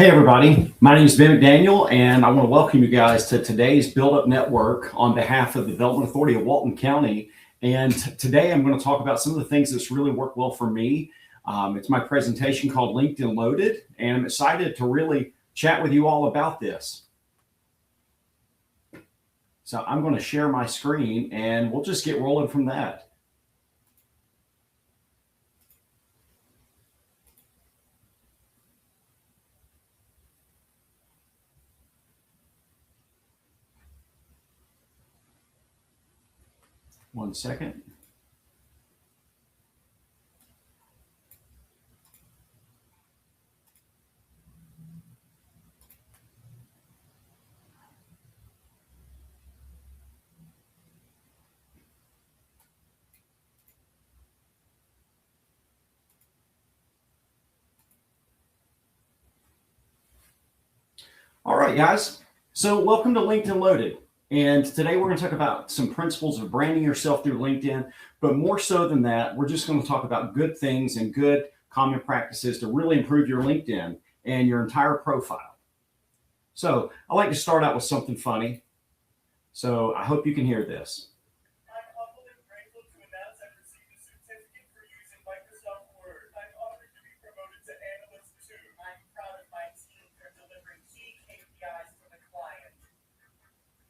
Hey everybody, my name is Ben McDaniel and I want to welcome you guys to today's Build Up Network on behalf of the Development Authority of Walton County. And today I'm going to talk about some of the things that's really worked well for me. It's my presentation called LinkedIn Loaded, and I'm excited to really chat with you all about this. So I'm going to share my screen and we'll just get rolling from that. One second. All right, guys. So welcome to LinkedIn Loaded. And today we're going to talk about some principles of branding yourself through LinkedIn. But more so than that, we're just going to talk about good things and good common practices to really improve your LinkedIn and your entire profile. So I like to start out with something funny. So I hope you can hear this. I'm humbled and grateful to announce I've received a certificate for using Microsoft Word. I'm honored to be promoted to Analyst 2. I'm proud of my team for delivering key KPIs for the client.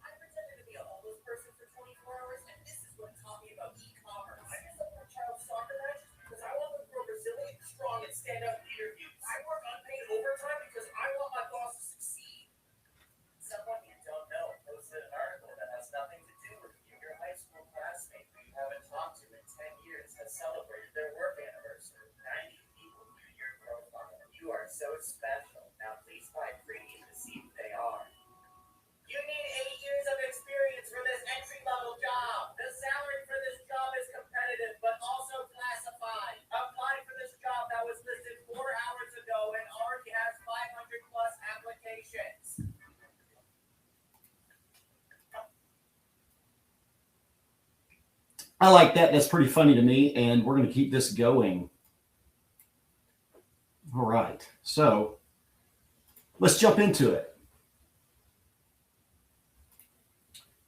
I pretended to be a homeless person for 24 hours, and this is what taught me about e-commerce. I just support child soccer matches because I want them to grow resilient, strong, and stand out in interviews. I work unpaid overtime because I want my boss to succeed. Someone you don't know posted an article that has nothing to do with you. Your high school classmate who you haven't talked to in 10 years has celebrated their work anniversary. 90 people view your profile. You are so special. Now please find freebies to see who they are. You need 8 years of experience for this entry-level job. The salary for this job is competitive, but also classified. Apply for this job that was listed 4 hours ago and already has 500 plus applications. I like that. That's pretty funny to me. And we're going to keep this going. All right. So let's jump into it.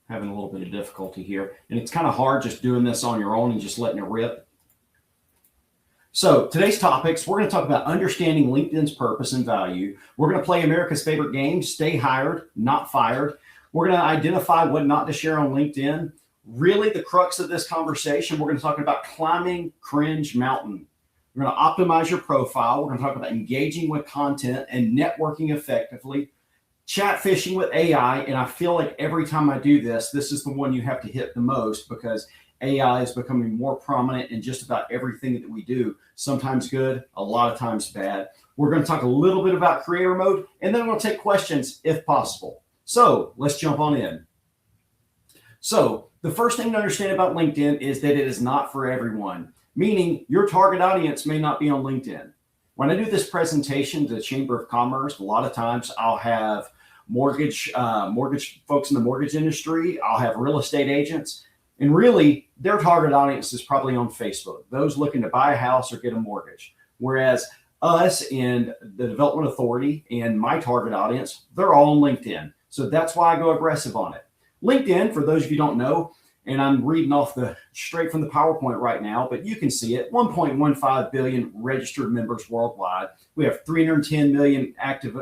Having a little bit of difficulty here. And it's kind of hard just doing this on your own and just letting it rip. So today's topics, we're going to talk about understanding LinkedIn's purpose and value. We're going to play America's favorite game, Stay Hired, Not Fired. We're going to identify what not to share on LinkedIn. Really, the crux of this conversation, we're going to talk about climbing cringe mountain. We're going to optimize your profile. We're going to talk about engaging with content and networking effectively. Chat fishing with AI, and I feel like every time I do this, this is the one you have to hit the most because AI is becoming more prominent in just about everything that we do. Sometimes good, a lot of times bad. We're going to talk a little bit about creator mode, and then we'll take questions if possible. So let's jump on in. So the first thing to understand about LinkedIn is that it is not for everyone, meaning your target audience may not be on LinkedIn. When I do this presentation to the Chamber of Commerce, a lot of times I'll have mortgage folks in the mortgage industry. I'll have real estate agents. And really, their target audience is probably on Facebook, those looking to buy a house or get a mortgage. Whereas us in the Development Authority and my target audience, they're all on LinkedIn. So that's why I go aggressive on it. LinkedIn, for those of you who don't know, and I'm reading off straight from the PowerPoint right now, but you can see it, 1.15 billion registered members worldwide. We have 310 million active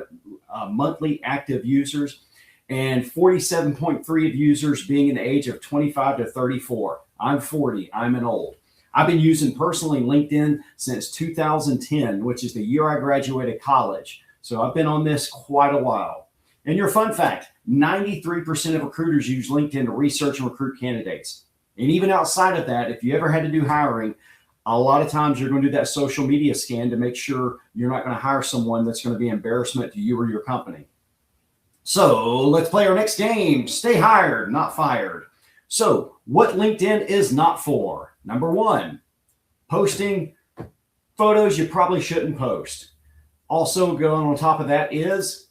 monthly active users and 47.3 of users being in the age of 25 to 34. I'm 40, I'm an old. I've been using personally LinkedIn since 2010, which is the year I graduated college. So I've been on this quite a while. And your fun fact, 93% of recruiters use LinkedIn to research and recruit candidates. And even outside of that, if you ever had to do hiring, a lot of times you're going to do that social media scan to make sure you're not going to hire someone that's going to be an embarrassment to you or your company. So let's play our next game. Stay hired, not fired. So what LinkedIn is not for. Number one, posting photos you probably shouldn't post. Also going on top of that is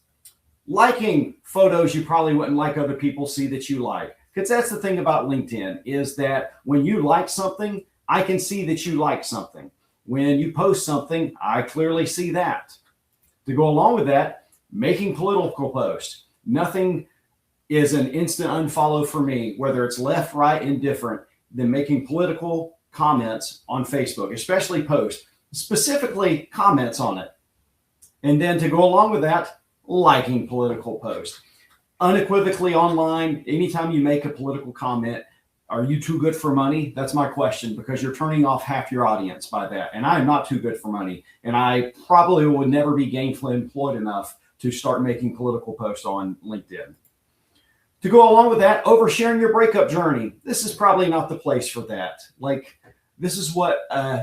liking photos you probably wouldn't like other people see that you like. Because that's the thing about LinkedIn is that when you like something, I can see that you like something. When you post something, I clearly see that. To go along with that, Making political posts. Nothing is an instant unfollow for me, whether it's left, right, indifferent, than making political comments on Facebook, especially posts, specifically comments on it. And then to go along with that, liking political posts. Unequivocally online, anytime you make a political comment, are you too good for money? That's my question, because you're turning off half your audience by that. And I am not too good for money. And I probably would never be gainfully employed enough to start making political posts on LinkedIn. To go along with that, oversharing your breakup journey. This is probably not the place for that. Like, this is what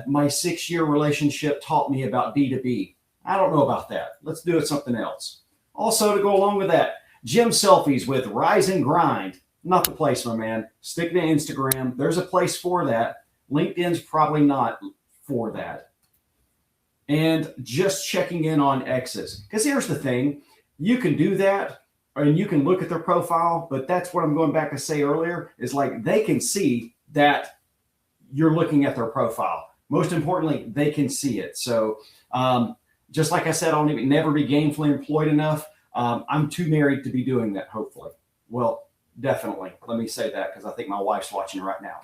my 6-year relationship taught me about B2B. I don't know about that. Let's do it something else. Also, to go along with that, gym selfies with Rise and Grind. Not the place, my man. Stick to Instagram. There's a place for that. LinkedIn's probably not for that. And just checking in on exes. Because here's the thing. You can do that, and you can look at their profile, but that's what I'm going back to say earlier, is like they can see that you're looking at their profile. Most importantly, they can see it. So just like I said, I'll never be gainfully employed enough. I'm too married to be doing that, hopefully. Well, definitely. Let me say that because I think my wife's watching right now.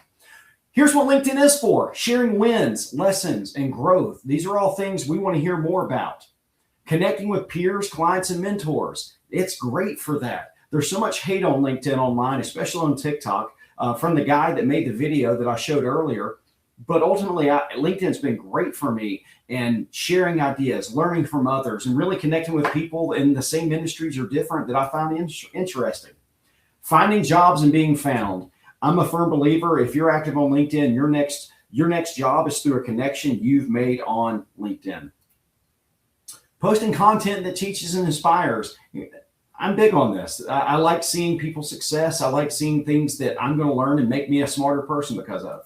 Here's what LinkedIn is for: sharing wins, lessons, and growth. These are all things we want to hear more about. Connecting with peers, clients, and mentors. It's great for that. There's so much hate on LinkedIn online, especially on TikTok, from the guy that made the video that I showed earlier. But ultimately, LinkedIn's been great for me in sharing ideas, learning from others, and really connecting with people in the same industries or different that I find interesting. Finding jobs and being found. I'm a firm believer, if you're active on LinkedIn, your next job is through a connection you've made on LinkedIn. Posting content that teaches and inspires. I'm big on this. I like seeing people's success. I like seeing things that I'm going to learn and make me a smarter person because of.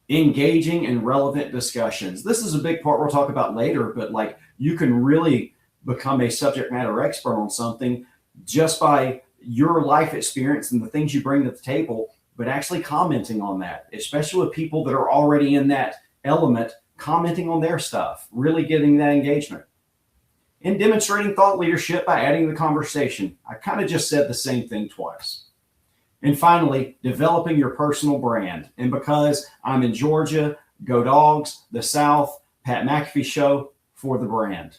Engaging in relevant discussions. This is a big part we'll talk about later, but like you can really become a subject matter expert on something just by your life experience and the things you bring to the table, but actually commenting on that, especially with people that are already in that element, commenting on their stuff, really getting that engagement. And demonstrating thought leadership by adding the conversation. I kind of just said the same thing twice. And finally, developing your personal brand. And because I'm in Georgia, go Dogs, the South, Pat McAfee Show for the brand.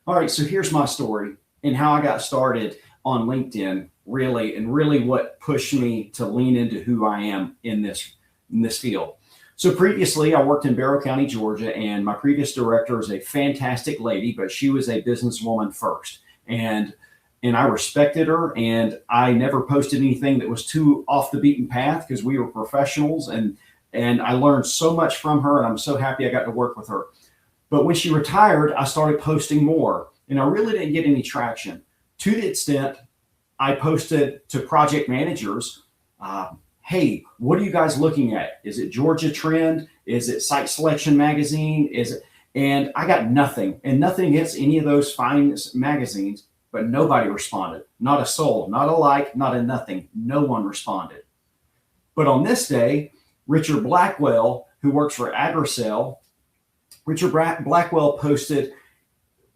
All right, so here's my story and how I got started on LinkedIn, really what pushed me to lean into who I am in this field. So previously, I worked in Barrow County, Georgia, and my previous director is a fantastic lady, but she was a businesswoman first. And I respected her, and I never posted anything that was too off the beaten path because we were professionals, and I learned so much from her, and I'm so happy I got to work with her. But when she retired, I started posting more, and I really didn't get any traction to the extent I posted to project managers, hey, what are you guys looking at? Is it Georgia Trend? Is it Site Selection Magazine? And I got nothing, and nothing against any of those fine magazines, but nobody responded. Not a soul, not a like, not a nothing. No one responded. But on this day, Richard Blackwell, who works for Agricel, Richard Blackwell posted,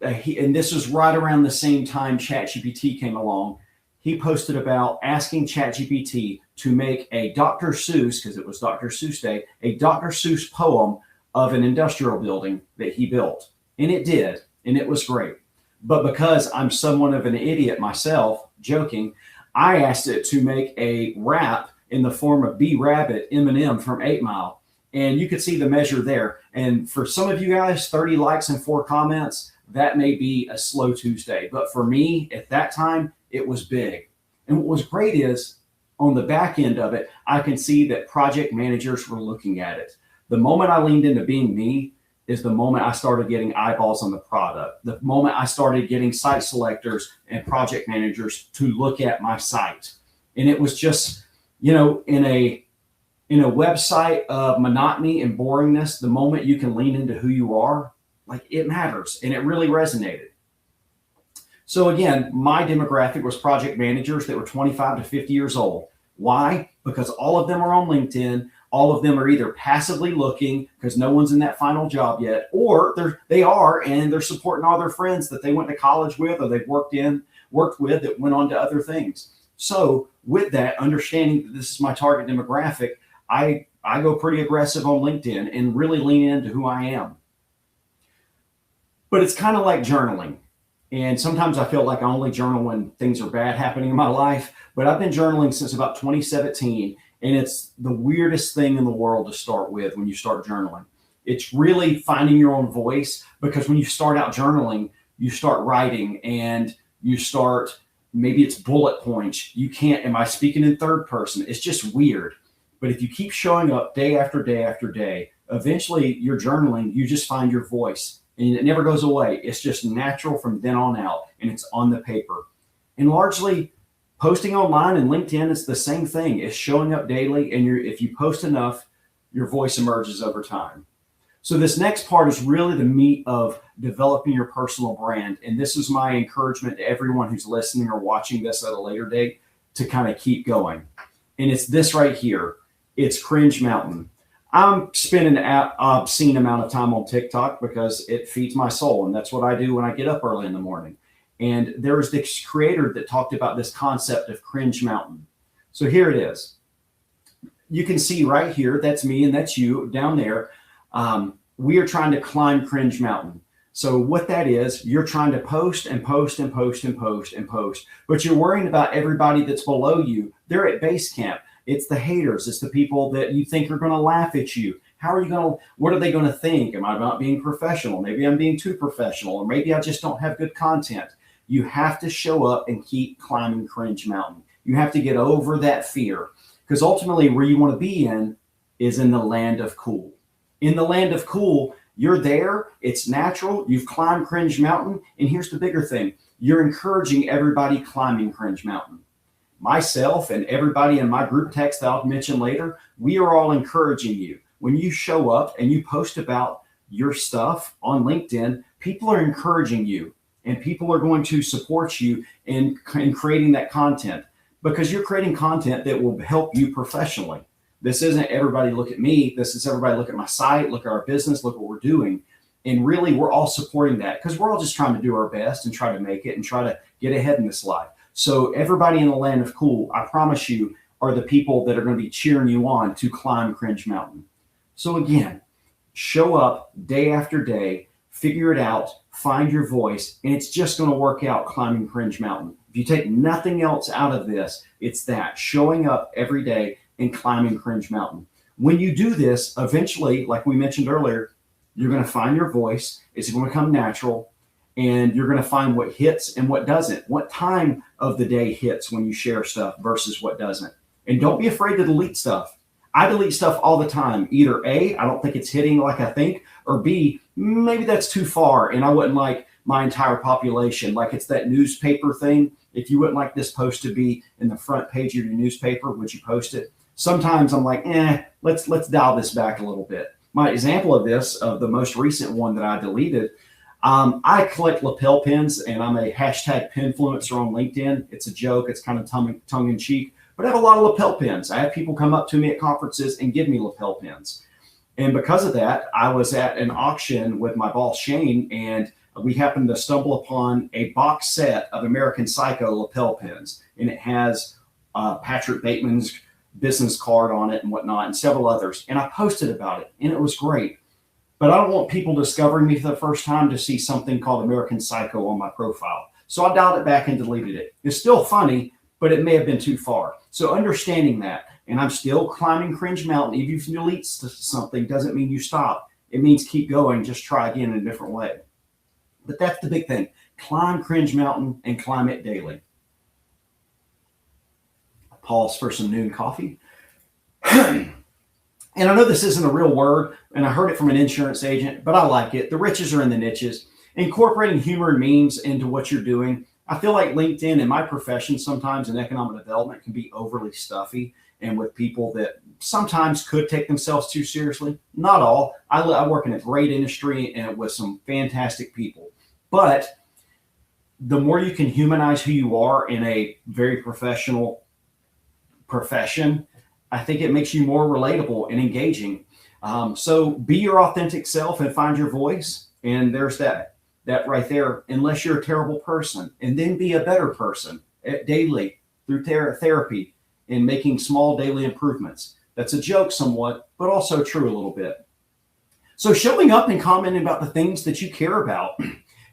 and this was right around the same time ChatGPT came along. He posted about asking ChatGPT to make a Dr. Seuss, because it was Dr. Seuss Day, a Dr. Seuss poem of an industrial building that he built. And it did, and it was great. But because I'm somewhat of an idiot myself, joking, I asked it to make a rap in the form of B Rabbit, Eminem from 8 Mile. And you could see the measure there. And for some of you guys, 30 likes and 4 comments, that may be a slow Tuesday. But for me, at that time, it was big. And what was great is on the back end of it, I can see that project managers were looking at it. The moment I leaned into being me is the moment I started getting eyeballs on the product. The moment I started getting site selectors and project managers to look at my site. And it was just, in a website of monotony and boringness, the moment you can lean into who you are, like it matters. And it really resonated. So again, my demographic was project managers that were 25 to 50 years old. Why? Because all of them are on LinkedIn. All of them are either passively looking because no one's in that final job yet, or they are, and they're supporting all their friends that they went to college with or they've worked with that went on to other things. So with that, understanding that this is my target demographic, I go pretty aggressive on LinkedIn and really lean into who I am. But it's kind of like journaling. And sometimes I feel like I only journal when things are bad happening in my life. But I've been journaling since about 2017. And it's the weirdest thing in the world to start with when you start journaling. It's really finding your own voice, because when you start out journaling, you start writing and you start, maybe it's bullet points. You can't, am I speaking in third person? It's just weird. But if you keep showing up day after day after day, eventually you're journaling, you just find your voice. And it never goes away. It's just natural from then on out, and it's on the paper. And largely, posting online and LinkedIn is the same thing. It's showing up daily, and if you post enough, your voice emerges over time. So this next part is really the meat of developing your personal brand. And this is my encouragement to everyone who's listening or watching this at a later date to kind of keep going. And it's this right here. It's Cringe Mountain. I'm spending an obscene amount of time on TikTok because it feeds my soul. And that's what I do when I get up early in the morning. And there was this creator that talked about this concept of Cringe Mountain. So here it is. You can see right here, that's me and that's you down there. We are trying to climb Cringe Mountain. So what that is, you're trying to post and post and post and post and post, but you're worrying about everybody that's below you. They're at base camp. It's the haters. It's the people that you think are going to laugh at you. What are they going to think? Am I not being professional? Maybe I'm being too professional, or maybe I just don't have good content. You have to show up and keep climbing Cringe Mountain. You have to get over that fear, because ultimately where you want to be in is in the land of cool. In the land of cool, you're there. It's natural. You've climbed Cringe Mountain. And here's the bigger thing. You're encouraging everybody climbing Cringe Mountain. Myself and everybody in my group text that I'll mention later, we are all encouraging you. When you show up and you post about your stuff on LinkedIn, people are encouraging you, and people are going to support you in creating that content, because you're creating content that will help you professionally. This isn't everybody look at me. This is everybody look at my site, look at our business, look what we're doing. And really, we're all supporting that because we're all just trying to do our best and try to make it and try to get ahead in this life. So everybody in the land of cool, I promise you, are the people that are going to be cheering you on to climb Cringe Mountain. So again, show up day after day, figure it out, find your voice, and it's just going to work out climbing Cringe Mountain. If you take nothing else out of this, it's that, showing up every day and climbing Cringe Mountain. When you do this, eventually, like we mentioned earlier, you're going to find your voice. It's going to come natural. And you're going to find what hits and what doesn't. What time of the day hits when you share stuff versus what doesn't. And don't be afraid to delete stuff. I delete stuff all the time. Either A, I don't think it's hitting like I think, or B, maybe that's too far and I wouldn't like my entire population. Like it's that newspaper thing. If you wouldn't like this post to be in the front page of your newspaper, would you post it? Sometimes I'm like, let's dial this back a little bit. My example of this, of the most recent one that I deleted, I collect lapel pins, and I'm a hashtag pinfluencer on LinkedIn. It's a joke. It's kind of tongue in cheek, but I have a lot of lapel pins. I have people come up to me at conferences and give me lapel pins. And because of that, I was at an auction with my boss, Shane, and we happened to stumble upon a box set of American Psycho lapel pins. And it has Patrick Bateman's business card on it and whatnot, and several others. And I posted about it, and it was great. But I don't want people discovering me for the first time to see something called American Psycho on my profile. So I dialed it back and deleted it. It's still funny, but it may have been too far. So understanding that, and I'm still climbing Cringe Mountain. Even if you delete something, doesn't mean you stop. It means keep going. Just try again in a different way. But that's the big thing. Climb Cringe Mountain and climb it daily. Pause for some noon coffee. And I know this isn't a real word, and I heard it from an insurance agent, but I like it. The riches are in the niches. Incorporating humor and memes into what you're doing. I feel like LinkedIn in my profession sometimes in economic development can be overly stuffy, and with people that sometimes could take themselves too seriously. Not all. I work in a great industry and with some fantastic people. But the more you can humanize who you are in a very professional profession, I think it makes you more relatable and engaging. So be your authentic self and find your voice. And there's that right there, unless you're a terrible person. And then be a better person daily through therapy and making small daily improvements. That's a joke somewhat, but also true a little bit. So showing up and commenting about the things that you care about,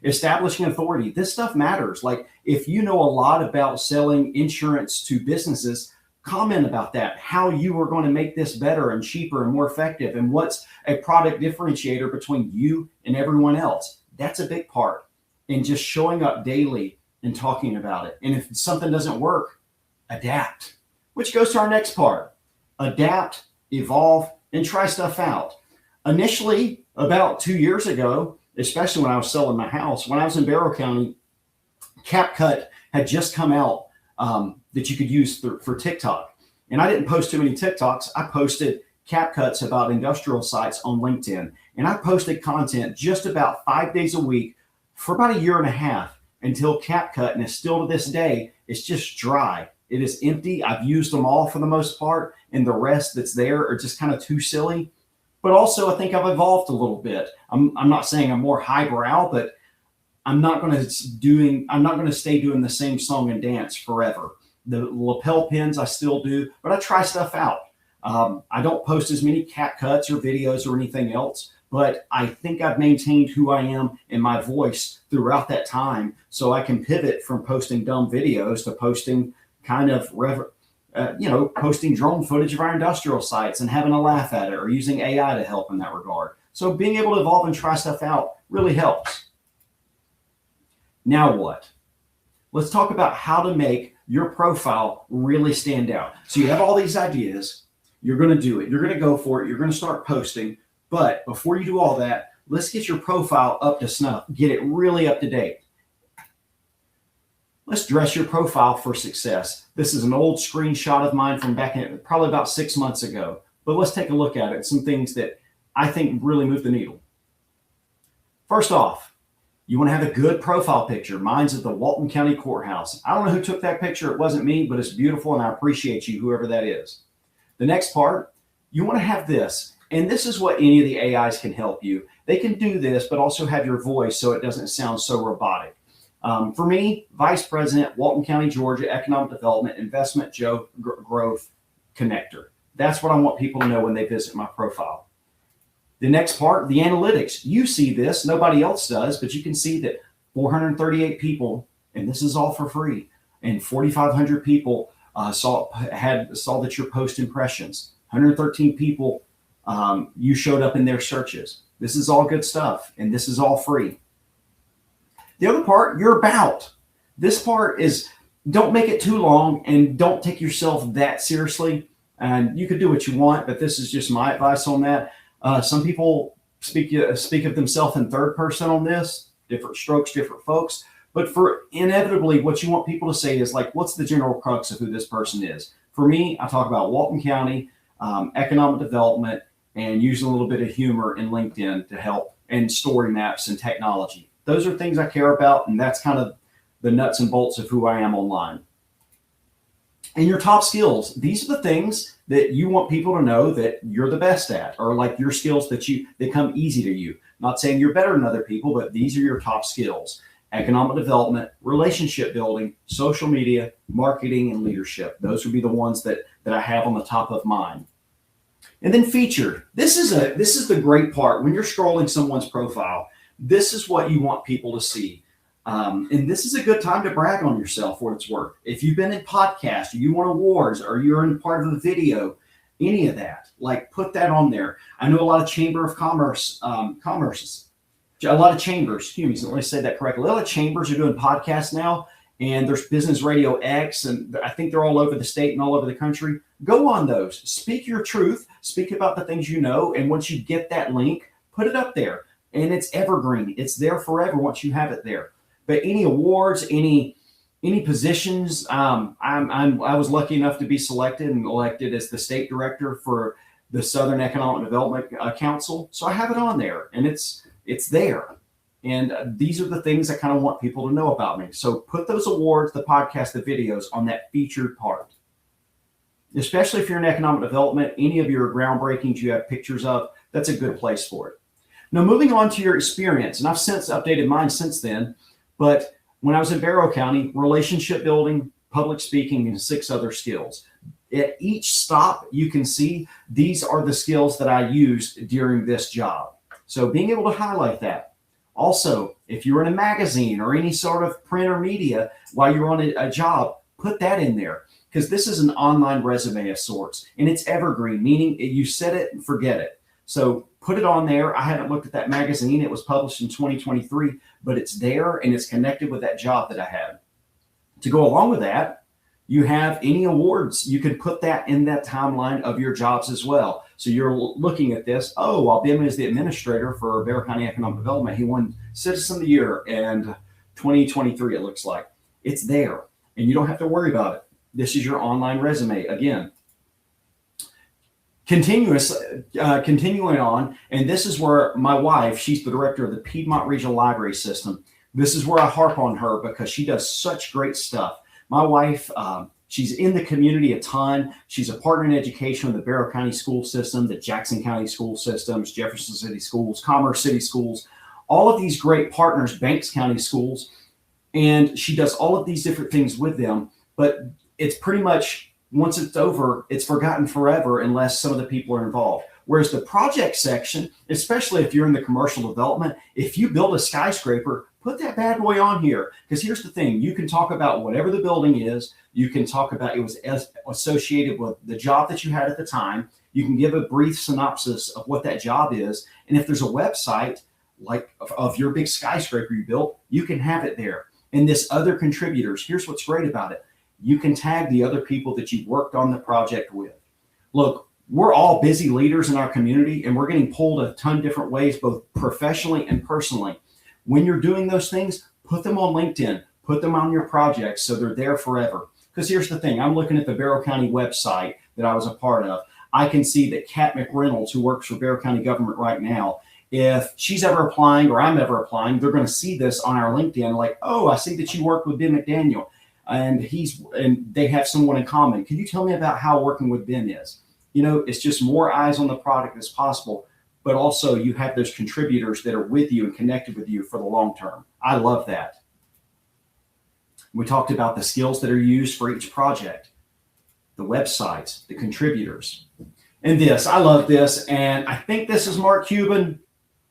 establishing authority, this stuff matters. Like if you know a lot about selling insurance to businesses, comment about that, how you are going to make this better and cheaper and more effective, and what's a product differentiator between you and everyone else. That's a big part. And just showing up daily and talking about it. And if something doesn't work, adapt, which goes to our next part. Adapt, evolve, and try stuff out. Initially, about 2 years ago, especially when I was selling my house, when I was in Barrow County, CapCut had just come out that you could use for TikTok. And I didn't post too many TikToks. I posted CapCuts about industrial sites on LinkedIn. And I posted content just about 5 days a week for about a year and a half until CapCut, and it's still to this day, it's just dry. It is empty. I've used them all for the most part, and the rest that's there are just kind of too silly. But also, I think I've evolved a little bit. I'm not saying I'm more highbrow, but I'm not going to stay doing the same song and dance forever. The lapel pins I still do, but I try stuff out. I don't post as many CapCuts or videos or anything else, but I think I've maintained who I am and my voice throughout that time, so I can pivot from posting dumb videos to posting kind of posting drone footage of our industrial sites and having a laugh at it, or using AI to help in that regard. So being able to evolve and try stuff out really helps. Now what? Let's talk about how to make your profile really stand out. So you have all these ideas. You're going to do it. You're going to go for it. You're going to start posting. But before you do all that, let's get your profile up to snuff. Get it really up to date. Let's dress your profile for success. This is an old screenshot of mine from back in probably about 6 months ago. But let's take a look at it. Some things that I think really move the needle. First off, you want to have a good profile picture. Mine's at the Walton County Courthouse. I don't know who took that picture. It wasn't me, but it's beautiful, and I appreciate you, whoever that is. The next part, you want to have this. And this is what any of the AIs can help you. They can do this, but also have your voice so it doesn't sound so robotic. For me, Vice President, Walton County, Georgia, Economic Development, Investment, Growth Connector. That's what I want people to know when they visit my profile. The next part, the analytics. You see this, nobody else does, but you can see that 438 people, and this is all for free, and 4,500 people saw that your post impressions. 113 people, you showed up in their searches. This is all good stuff, and this is all free. The other part, you're about. This part is, don't make it too long and don't take yourself that seriously. And you can do what you want, but this is just my advice on that. Some people speak of themselves in third person on this, different strokes, different folks. But for inevitably, what you want people to say is like, what's the general crux of who this person is? For me, I talk about Walton County, economic development, and using a little bit of humor in LinkedIn to help, and story maps and technology. Those are things I care about, and that's kind of the nuts and bolts of who I am online. And your top skills, these are the things that you want people to know that you're the best at, or like your skills that come easy to you. Not saying you're better than other people, but these are your top skills. Economic development, relationship building, social media, marketing, and leadership. Those would be the ones that I have on the top of mine. And then featured. This is the great part. When you're scrolling someone's profile, this is what you want people to see. And this is a good time to brag on yourself for what it's worth. If you've been in podcasts, or you won awards, or you're in part of a video, any of that, like put that on there. I know a lot of Chamber of Commerce, a lot of chambers, excuse me, let me say that correctly. A lot of chambers are doing podcasts now, and there's Business Radio X, and I think they're all over the state and all over the country. Go on those. Speak your truth. Speak about the things you know, and once you get that link, put it up there. And it's evergreen. It's there forever once you have it there. But any awards, any positions, I was lucky enough to be selected and elected as the state director for the Southern Economic Development Council. So I have it on there, and it's there. And these are the things I kind of want people to know about me. So put those awards, the podcast, the videos on that featured part. especially if you're in economic development. Any of your groundbreakings you have pictures of, that's a good place for it. Now, moving on to your experience, and I've since updated mine since then, but when I was in Barrow County, relationship building, public speaking, and 6 other skills. At each stop, you can see these are the skills that I used during this job. So being able to highlight that. Also, if you're in a magazine or any sort of print or media while you're on a job, put that in there, because this is an online resume of sorts, and it's evergreen, meaning you set it and forget it. So put it on there. I haven't looked at that magazine. It was published in 2023, but it's there and it's connected with that job that I had. To go along with that, you have any awards. You can put that in that timeline of your jobs as well. So you're looking at this. Oh, while Ben is the administrator for Barrow County Economic Development, he won Citizen of the Year in 2023, it looks like. It's there, and you don't have to worry about it. This is your online resume. Again, continuing on, and this is where my wife, she's the director of the Piedmont Regional Library System. This is where I harp on her because she does such great stuff. My wife, she's in the community a ton. She's a partner in education with the Barrow County School System, the Jackson County School Systems, Jefferson City Schools, Commerce City Schools, all of these great partners, Banks County Schools. And she does all of these different things with them, but it's pretty much, once it's over, it's forgotten forever unless some of the people are involved. Whereas the project section, especially if you're in the commercial development, if you build a skyscraper, put that bad boy on here. Because here's the thing, you can talk about whatever the building is. You can talk about it was associated with the job that you had at the time. You can give a brief synopsis of what that job is. And if there's a website like of your big skyscraper you built, you can have it there. And this other contributors, here's what's great about it. You can tag the other people that you worked on the project with. Look, we're all busy leaders in our community, and we're getting pulled a ton of different ways, both professionally and personally. When you're doing those things, put them on LinkedIn, put them on your projects so they're there forever. Because here's the thing, I'm looking at the Barrow County website that I was a part of. I can see that Kat McReynolds, who works for Barrow County government right now, if she's ever applying or I'm ever applying, they're going to see this on our LinkedIn, like, oh, I see that you worked with Ben McDaniel, and they have someone in common. Can you tell me about how working with Ben is? You know, it's just more eyes on the product as possible, but also you have those contributors that are with you and connected with you for the long term. I love that. We talked about the skills that are used for each project, the websites, the contributors. And this, I love this, and I think this is Mark Cuban,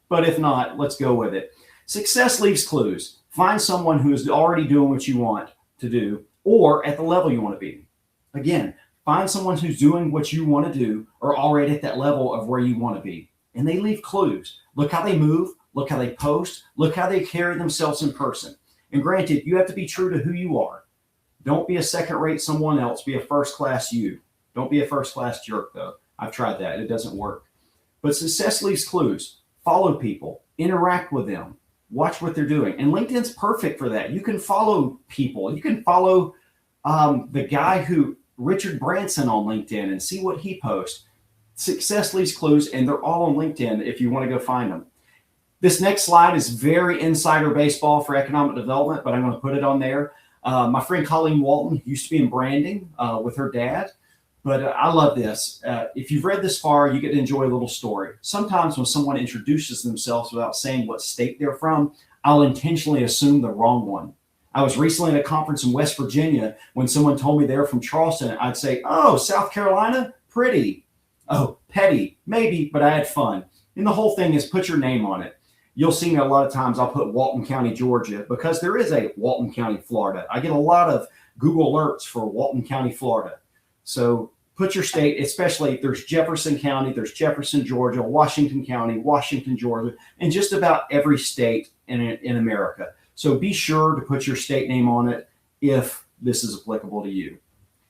but if not, let's go with it. Success leaves clues. Find someone who is already doing what you want to do or at the level you want to be. Again, find someone who's doing what you want to do or already at that level of where you want to be. And they leave clues. Look how they move. Look how they post. Look how they carry themselves in person. And granted, you have to be true to who you are. Don't be a second-rate someone else. Be a first-class you. Don't be a first-class jerk, though. I've tried that. It doesn't work. But success leaves clues. Follow people. Interact with them. Watch what they're doing. And LinkedIn's perfect for that. You can follow people. You can follow the guy Richard Branson on LinkedIn and see what he posts. Success leaves clues, and they're all on LinkedIn if you want to go find them. This next slide is very insider baseball for economic development, but I'm going to put it on there. My friend Colleen Walton used to be in branding with her dad, but I love this. If you've read this far, you get to enjoy a little story. Sometimes when someone introduces themselves without saying what state they're from, I'll intentionally assume the wrong one. I was recently at a conference in West Virginia. When someone told me they're from Charleston, I'd say, oh, South Carolina, pretty. Oh, petty, maybe, but I had fun. And the whole thing is put your name on it. You'll see me a lot of times I'll put Walton County, Georgia, because there is a Walton County, Florida. I get a lot of Google alerts for Walton County, Florida. So put your state, especially there's Jefferson County, there's Jefferson, Georgia, Washington County, Washington, Georgia, and just about every state in America. So be sure to put your state name on it if this is applicable to you.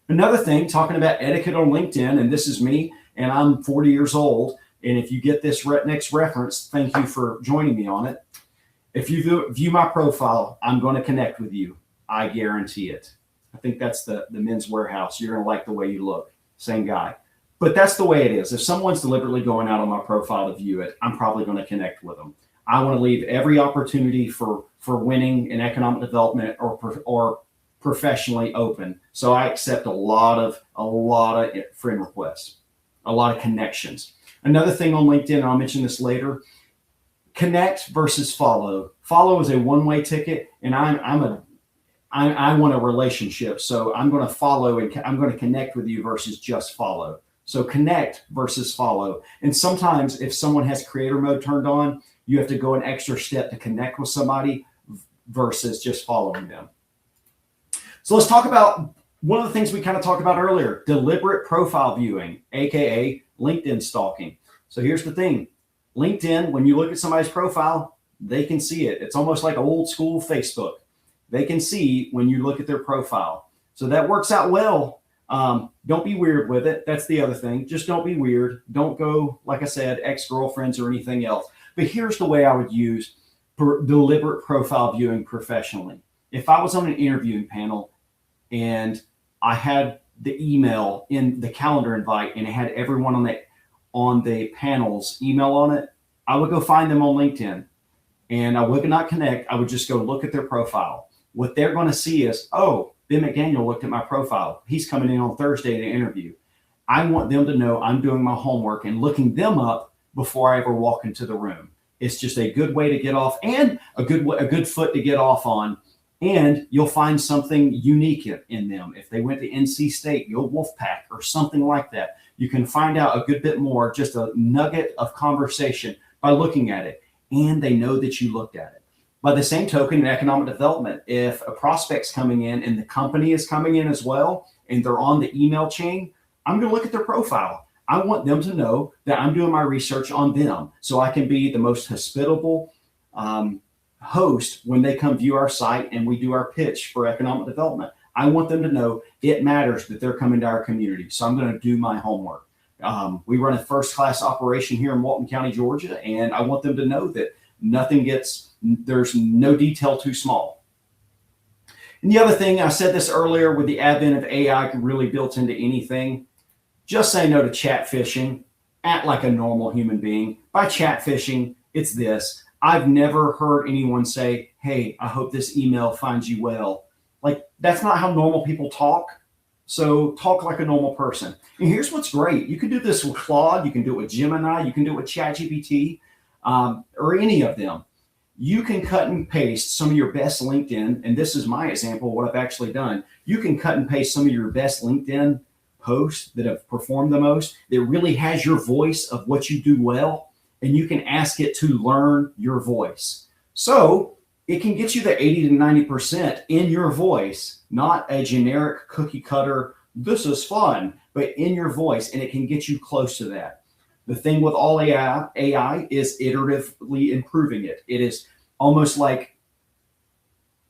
Another thing, talking about etiquette on LinkedIn, and this is me, and I'm 40 years old. And if you get this next reference, thank you for joining me on it. If you view my profile, I'm going to connect with you. I guarantee it. I think that's the Men's Warehouse. You're going to like the way you look. Same guy. But that's the way it is. If someone's deliberately going out on my profile to view it, I'm probably going to connect with them. I want to leave every opportunity for winning in economic development or professionally open. So I accept a lot of friend requests, a lot of connections. Another thing on LinkedIn, and I'll mention this later, connect versus follow. Follow is a one-way ticket, and I want a relationship. So I'm going to follow and I'm going to connect with you versus just follow. So connect versus follow. And sometimes if someone has creator mode turned on, you have to go an extra step to connect with somebody versus just following them. So let's talk about one of the things we kind of talked about earlier, deliberate profile viewing, AKA LinkedIn stalking. So here's the thing. LinkedIn, when you look at somebody's profile, they can see it. It's almost like old school Facebook. They can see when you look at their profile. So that works out well. Don't be weird with it. That's the other thing. Just don't be weird. Don't go, like I said, ex-girlfriends or anything else. But here's the way I would use deliberate profile viewing professionally. If I was on an interviewing panel and I had the email in the calendar invite and it had everyone on the panel's email on it, I would go find them on LinkedIn and I would not connect. I would just go look at their profile. What they're going to see is, oh, Ben McDaniel looked at my profile. He's coming in on Thursday to interview. I want them to know I'm doing my homework and looking them up before I ever walk into the room. It's just a good way to get off and a good foot to get off on. And you'll find something unique in them. If they went to NC State, your Wolfpack or something like that, you can find out a good bit more, just a nugget of conversation by looking at it. And they know that you looked at it. By the same token, in economic development, if a prospect's coming in and the company is coming in as well, and they're on the email chain, I'm going to look at their profile. I want them to know that I'm doing my research on them so I can be the most hospitable host when they come view our site and we do our pitch for economic development. I want them to know it matters that they're coming to our community. So I'm going to do my homework. We run a first-class operation here in Walton County, Georgia, and I want them to know that there's no detail too small. And the other thing, I said this earlier, with the advent of AI really built into anything, just say no to chat phishing. Act like a normal human being. By chat phishing, it's this. I've never heard anyone say, hey, I hope this email finds you well. Like, that's not how normal people talk. So talk like a normal person. And here's what's great. You can do this with Claude. You can do it with Gemini. You can do it with ChatGPT or any of them. You can cut and paste some of your best LinkedIn. And this is my example of what I've actually done. You can cut and paste some of your best LinkedIn posts that have performed the most, that really has your voice of what you do well. And you can ask it to learn your voice. So it can get you the 80 to 90% in your voice, not a generic cookie cutter, this is fun, but in your voice, and it can get you close to that. The thing with all AI is iteratively improving it. It is almost like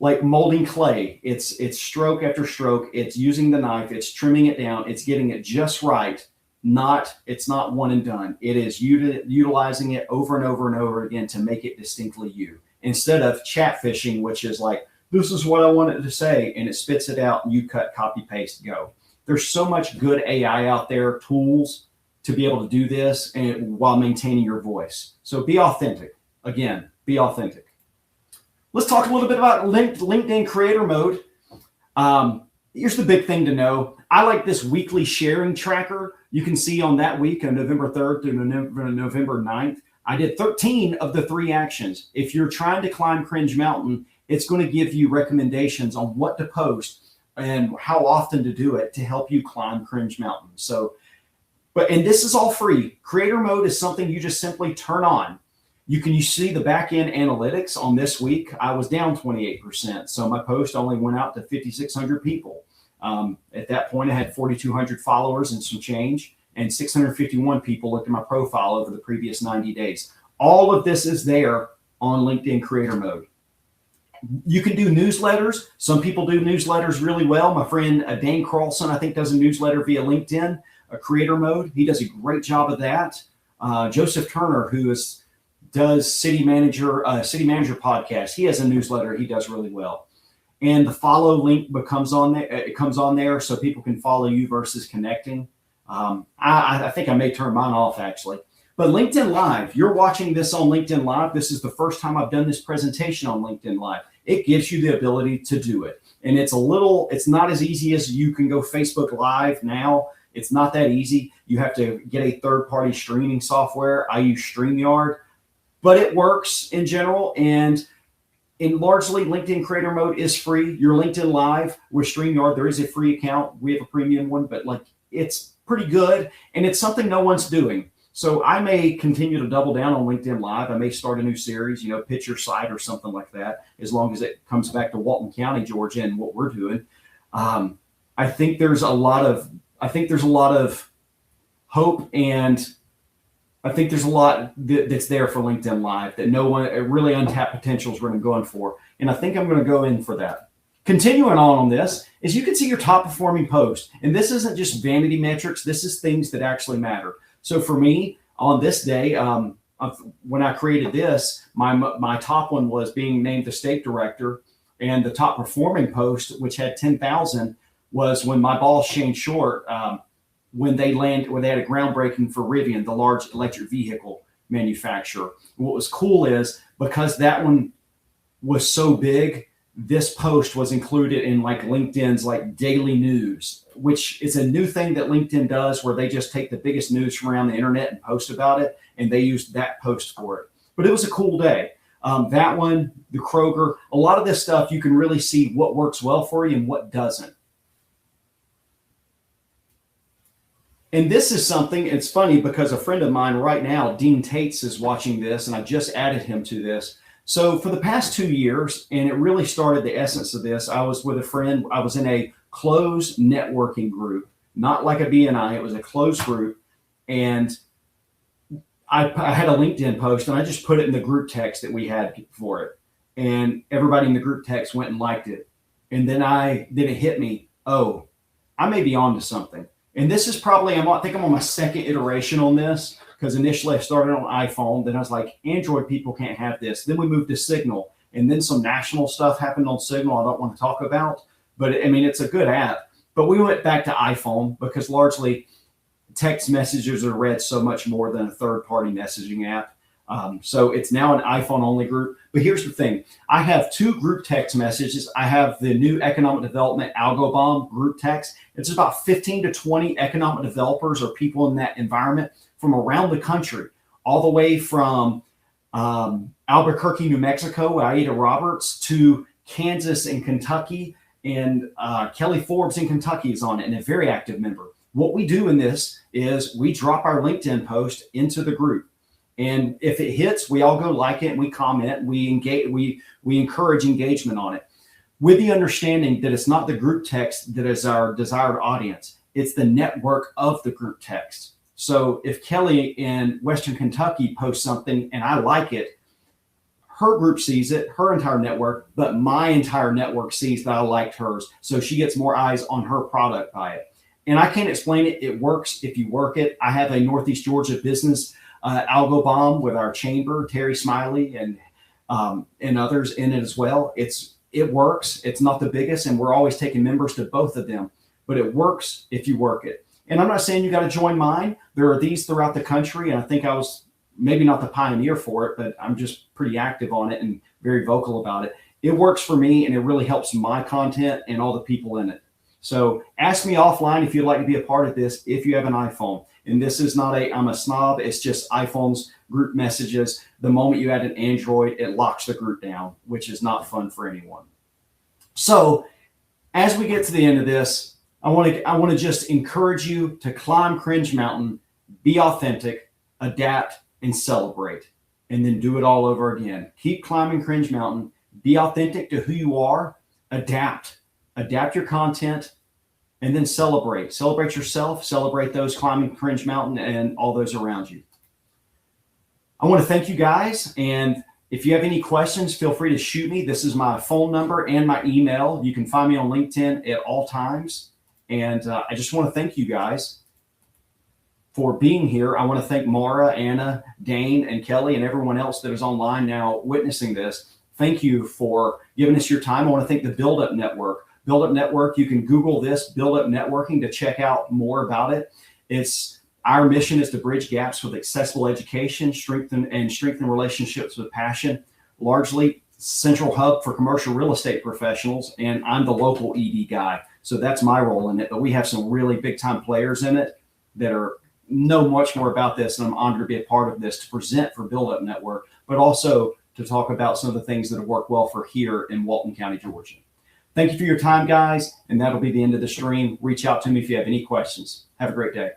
molding clay. It's stroke after stroke. It's using the knife. It's trimming it down. It's getting it just right. It's not one and done. It is utilizing it over and over and over again to make it distinctly you. Instead of chat phishing, which is like, this is what I wanted to say, and it spits it out and you cut, copy, paste, go. There's so much good AI out there, tools to be able to do this and while maintaining your voice. So be authentic. Again, be authentic. Let's talk a little bit about LinkedIn creator mode. Here's the big thing to know. I like this weekly sharing tracker. You can see on that week on November 3rd through November 9th, I did 13 of the 3 actions. If you're trying to climb Cringe Mountain, it's going to give you recommendations on what to post and how often to do it to help you climb Cringe Mountain. So, and this is all free. Creator mode is something you just simply turn on. You see the back end analytics on this week. I was down 28%. So my post only went out to 5,600 people. At that point, I had 4,200 followers and some change, and 651 people looked at my profile over the previous 90 days. All of this is there on LinkedIn creator mode. You can do newsletters. Some people do newsletters really well. My friend Dane Carlson, I think, does a newsletter via LinkedIn, a creator mode. He does a great job of that. Joseph Turner, who does City Manager podcast, he has a newsletter he does really well. And the follow link comes on there so people can follow you versus connecting. I think I may turn mine off actually. But LinkedIn Live, you're watching this on LinkedIn Live. This is the first time I've done this presentation on LinkedIn Live. It gives you the ability to do it. And it's not as easy as you can go Facebook Live now. It's not that easy. You have to get a third-party streaming software. I use StreamYard, but it works in general. And in largely, LinkedIn Creator Mode is free. Your LinkedIn Live with StreamYard, there is a free account. We have a premium one, but it's pretty good. And it's something no one's doing. So I may continue to double down on LinkedIn Live. I may start a new series, pitch your site or something like that, as long as it comes back to Walton County, Georgia, and what we're doing. I think there's a lot of hope, and I think there's a lot that's there for LinkedIn Live that no one really untapped potential is really going for, and I think I'm going to go in for that. Continuing on this is you can see your top performing post, and this isn't just vanity metrics. This is things that actually matter. So for me, on this day, when I created this, my top one was being named the state director, and the top performing post, which had 10,000, was when my boss Shane Short, when they had a groundbreaking for Rivian, the large electric vehicle manufacturer. What was cool is because that one was so big, this post was included in LinkedIn's daily news, which is a new thing that LinkedIn does, where they just take the biggest news from around the internet and post about it, and they used that post for it. But it was a cool day. That one, the Kroger, a lot of this stuff, you can really see what works well for you and what doesn't. And this is something, it's funny because a friend of mine right now, Dean Tates, is watching this, and I just added him to this. So for the past 2 years, and it really started the essence of this, I was with a friend. I was in a closed networking group, not like a BNI. It was a closed group. And I had a LinkedIn post, and I just put it in the group text that we had for it. And everybody in the group text went and liked it. And then it hit me, oh, I may be onto something. And this is probably, I think I'm on my second iteration on this, because initially I started on iPhone. Then I was like, Android people can't have this. Then we moved to Signal. And then some national stuff happened on Signal I don't want to talk about. But it's a good app. But we went back to iPhone because largely text messages are read so much more than a third-party messaging app. So it's now an iPhone-only group. But here's the thing. I have 2 group text messages. I have the new Economic Development Algo Bomb group text. It's about 15 to 20 economic developers or people in that environment from around the country, all the way from Albuquerque, New Mexico, Aida Roberts, to Kansas and Kentucky. And Kelly Forbes in Kentucky is on it, and a very active member. What we do in this is we drop our LinkedIn post into the group. And if it hits, we all go like it, and we comment, we engage, we encourage engagement on it, with the understanding that it's not the group text that is our desired audience. It's the network of the group text. So if Kelly in Western Kentucky posts something and I like it, her group sees it, her entire network, but my entire network sees that I liked hers. So she gets more eyes on her product by it. And I can't explain it. It works if you work it. I have a Northeast Georgia business Algo Bomb with our chamber, Terry Smiley and others in it as well. It works. It's not the biggest, and we're always taking members to both of them, but it works if you work it. And I'm not saying you got to join mine. There are these throughout the country, and I think I was maybe not the pioneer for it, but I'm just pretty active on it and very vocal about it. It works for me, and it really helps my content and all the people in it. So ask me offline if you'd like to be a part of this if you have an iPhone. And this is not I'm a snob. It's just iPhone's group messages. The moment you add an Android, it locks the group down, which is not fun for anyone. So as we get to the end of this, I want to just encourage you to climb Cringe Mountain, be authentic, adapt, and celebrate, and then do it all over again. Keep climbing Cringe Mountain, be authentic to who you are, adapt your content, and then celebrate yourself, celebrate those climbing Cringe Mountain and all those around you. I want to thank you guys. And if you have any questions, feel free to shoot me. This is my phone number and my email. You can find me on LinkedIn at all times. And I just want to thank you guys for being here. I want to thank Mara, Anna, Dane, and Kelly, and everyone else that is online now witnessing this. Thank you for giving us your time. I want to thank the Build Up Network. Build Up Network, you can Google this, Build Up Networking, to check out more about it. It's Our mission is to bridge gaps with accessible education, strengthen relationships with passion, largely central hub for commercial real estate professionals. And I'm the local ED guy. So that's my role in it. But we have some really big time players in it that know much more about this. And I'm honored to be a part of this to present for Build Up Network, but also to talk about some of the things that have worked well for here in Walton County, Georgia. Thank you for your time, guys. And that'll be the end of the stream. Reach out to me if you have any questions. Have a great day.